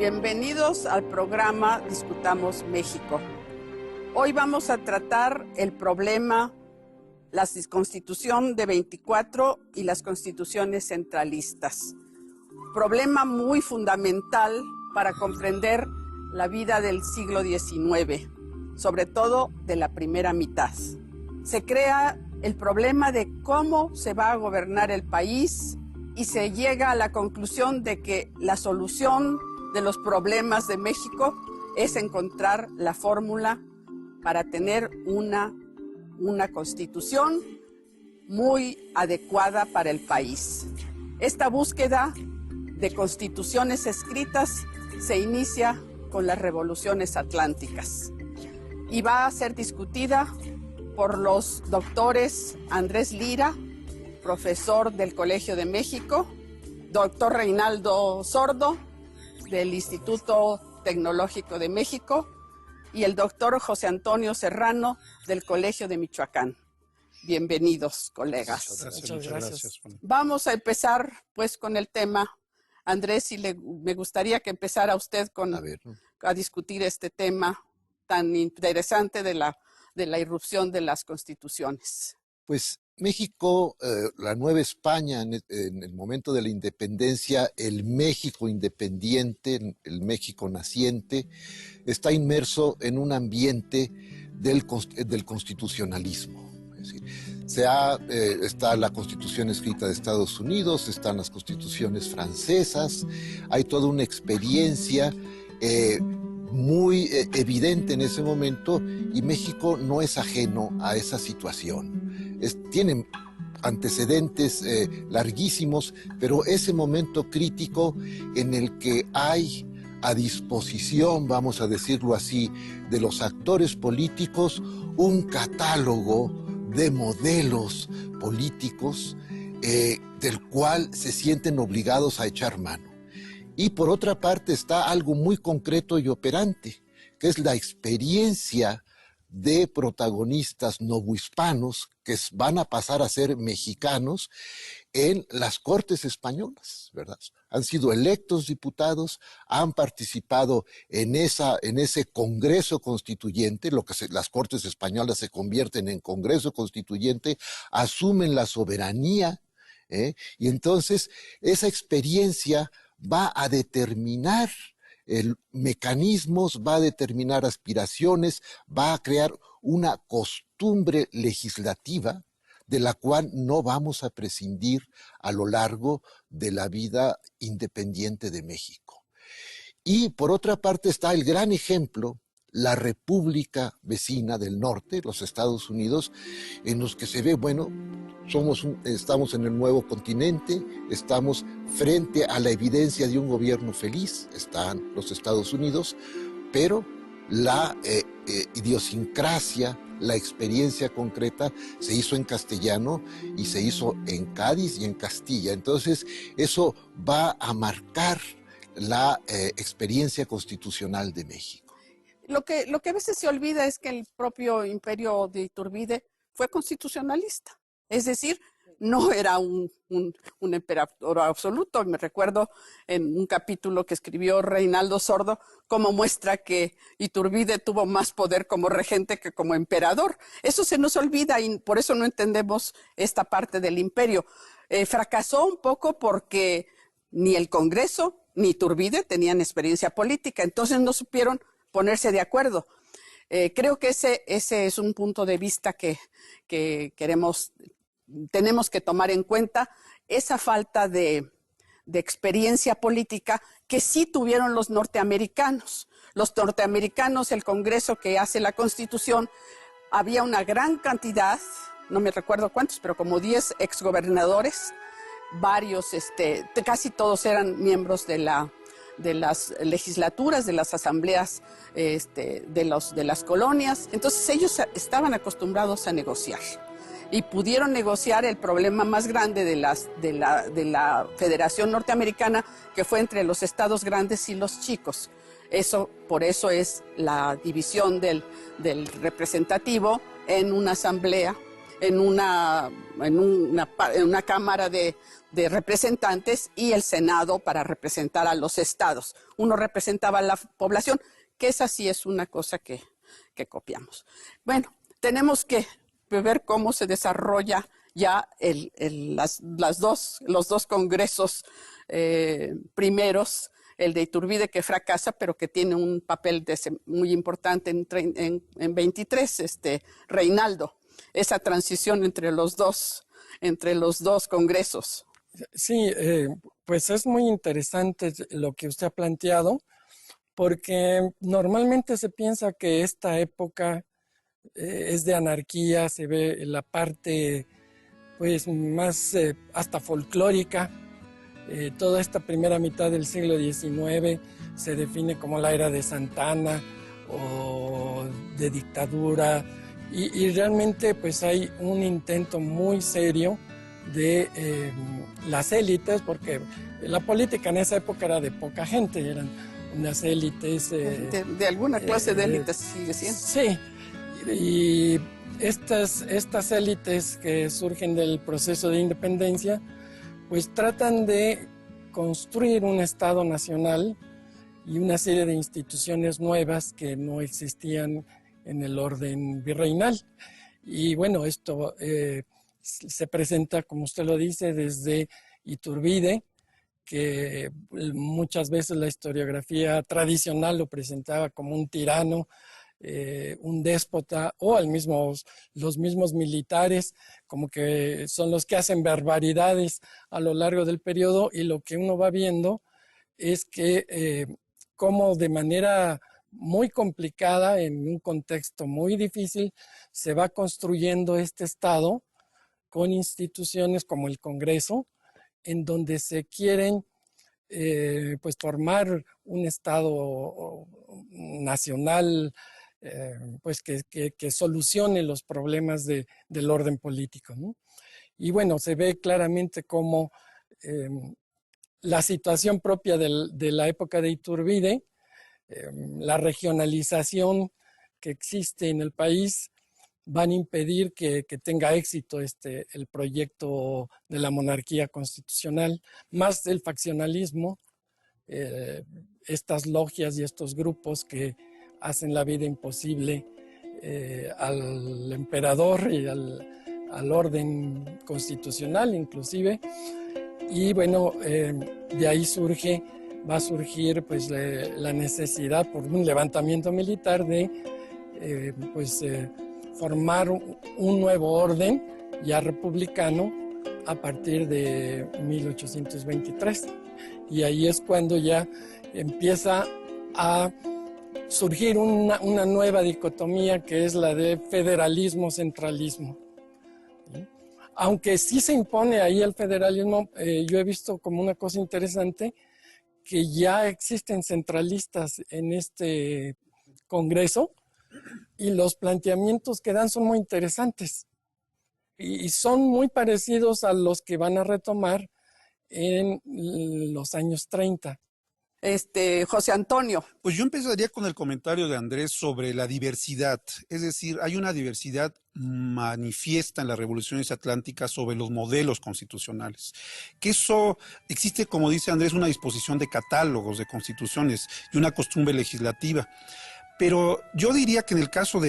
Bienvenidos al programa Discutamos México. Hoy vamos a tratar el problema, la Constitución de 24 y las constituciones centralistas. Problema muy fundamental para comprender la vida del siglo XIX, sobre todo de la primera mitad. Se crea el problema de cómo se va a gobernar el país y se llega a la conclusión de que la solución de los problemas de México es encontrar la fórmula para tener una constitución muy adecuada para el país. Esta búsqueda de constituciones escritas se inicia con las revoluciones atlánticas y va a ser discutida por los doctores Andrés Lira, profesor del Colegio de México, doctor Reinaldo Sordo, del Instituto Tecnológico de México, y el doctor José Antonio Serrano, del Colegio de Michoacán. Bienvenidos, colegas. Muchas gracias. Vamos a empezar, pues, con el tema. Andrés, me gustaría que empezara usted a discutir este tema tan interesante de la irrupción de las constituciones. Pues México, la Nueva España, en el momento de la independencia, el México independiente, el México naciente, está inmerso en un ambiente del constitucionalismo. Es decir, está la Constitución escrita de Estados Unidos, están las constituciones francesas, hay toda una experiencia muy evidente en ese momento, y México no es ajeno a esa situación. Tienen antecedentes larguísimos, pero ese momento crítico en el que hay a disposición, vamos a decirlo así, de los actores políticos, un catálogo de modelos políticos del cual se sienten obligados a echar mano. Y por otra parte está algo muy concreto y operante, que es la experiencia de protagonistas novohispanos que van a pasar a ser mexicanos en las Cortes españolas, ¿verdad? Han sido electos diputados, han participado en ese Congreso Constituyente, las Cortes españolas se convierten en Congreso Constituyente, asumen la soberanía, y entonces esa experiencia va a determinar mecanismos, va a determinar aspiraciones, va a crear una costumbre legislativa de la cual no vamos a prescindir a lo largo de la vida independiente de México. Y por otra parte está el gran ejemplo, la República vecina del norte, los Estados Unidos, en los que se ve, bueno, estamos en el nuevo continente, estamos frente a la evidencia de un gobierno feliz, están los Estados Unidos, pero la idiosincrasia, la experiencia concreta se hizo en castellano y se hizo en Cádiz y en Castilla. Entonces, eso va a marcar la experiencia constitucional de México. Lo que a veces se olvida es que el propio imperio de Iturbide fue constitucionalista. Es decir, no era un emperador absoluto. Me recuerdo en un capítulo que escribió Reinaldo Sordo cómo muestra que Iturbide tuvo más poder como regente que como emperador. Eso se nos olvida y por eso no entendemos esta parte del imperio. Fracasó un poco porque ni el Congreso ni Iturbide tenían experiencia política, entonces no supieron ponerse de acuerdo. Creo que ese es un punto de vista que tenemos que tomar en cuenta, esa falta de experiencia política que sí tuvieron los norteamericanos. Los norteamericanos, el Congreso que hace la Constitución, había una gran cantidad, no me recuerdo cuántos, pero como 10 exgobernadores, varios, casi todos eran miembros de las legislaturas, de las asambleas de las colonias. Entonces ellos estaban acostumbrados a negociar y pudieron negociar el problema más grande de la Federación Norteamericana, que fue entre los estados grandes y los chicos. Por eso es la división del representativo en una asamblea en una Cámara de Representantes y el Senado para representar a los estados. Uno representaba a la población, que esa sí es una cosa que copiamos. Bueno, tenemos que ver cómo se desarrolla ya los dos congresos primeros, el de Iturbide que fracasa, pero que tiene un papel muy importante en 23, Reinaldo, esa transición entre los dos congresos. Sí, pues es muy interesante lo que usted ha planteado, porque normalmente se piensa que esta época es de anarquía, se ve la parte pues más hasta folclórica. Toda esta primera mitad del siglo XIX se define como la era de Santa Anna o de dictadura, y realmente pues hay un intento muy serio de las élites, porque la política en esa época era de poca gente, eran unas élites. De alguna clase de élites sigue siendo. Sí, y estas élites que surgen del proceso de independencia, pues tratan de construir un Estado nacional y una serie de instituciones nuevas que no existían en el orden virreinal. Y bueno, esto se presenta, como usted lo dice, desde Iturbide, que muchas veces la historiografía tradicional lo presentaba como un tirano, un déspota, o los mismos militares, como que son los que hacen barbaridades a lo largo del periodo, y lo que uno va viendo es que como de manera muy complicada, en un contexto muy difícil, se va construyendo este Estado con instituciones como el Congreso, en donde se quieren pues formar un Estado nacional, pues que solucione los problemas del orden político, ¿no? Y bueno, se ve claramente cómo la situación propia de la época de Iturbide, la regionalización que existe en el país, van a impedir que tenga éxito el proyecto de la monarquía constitucional, más el faccionalismo, estas logias y estos grupos que hacen la vida imposible al emperador y al orden constitucional inclusive. Y bueno, de ahí va a surgir pues la necesidad por un levantamiento militar de formar un nuevo orden ya republicano a partir de 1823. Y ahí es cuando ya empieza a surgir una nueva dicotomía, que es la de federalismo-centralismo. Aunque sí se impone ahí el federalismo, yo he visto como una cosa interesante que ya existen centralistas en este Congreso, y los planteamientos que dan son muy interesantes y son muy parecidos a los que van a retomar en los años 30. José Antonio. Pues yo empezaría con el comentario de Andrés sobre la diversidad. Es decir, hay una diversidad manifiesta en las revoluciones atlánticas sobre los modelos constitucionales. Que eso existe, como dice Andrés, una disposición de catálogos de constituciones y una costumbre legislativa. Pero yo diría que en el caso de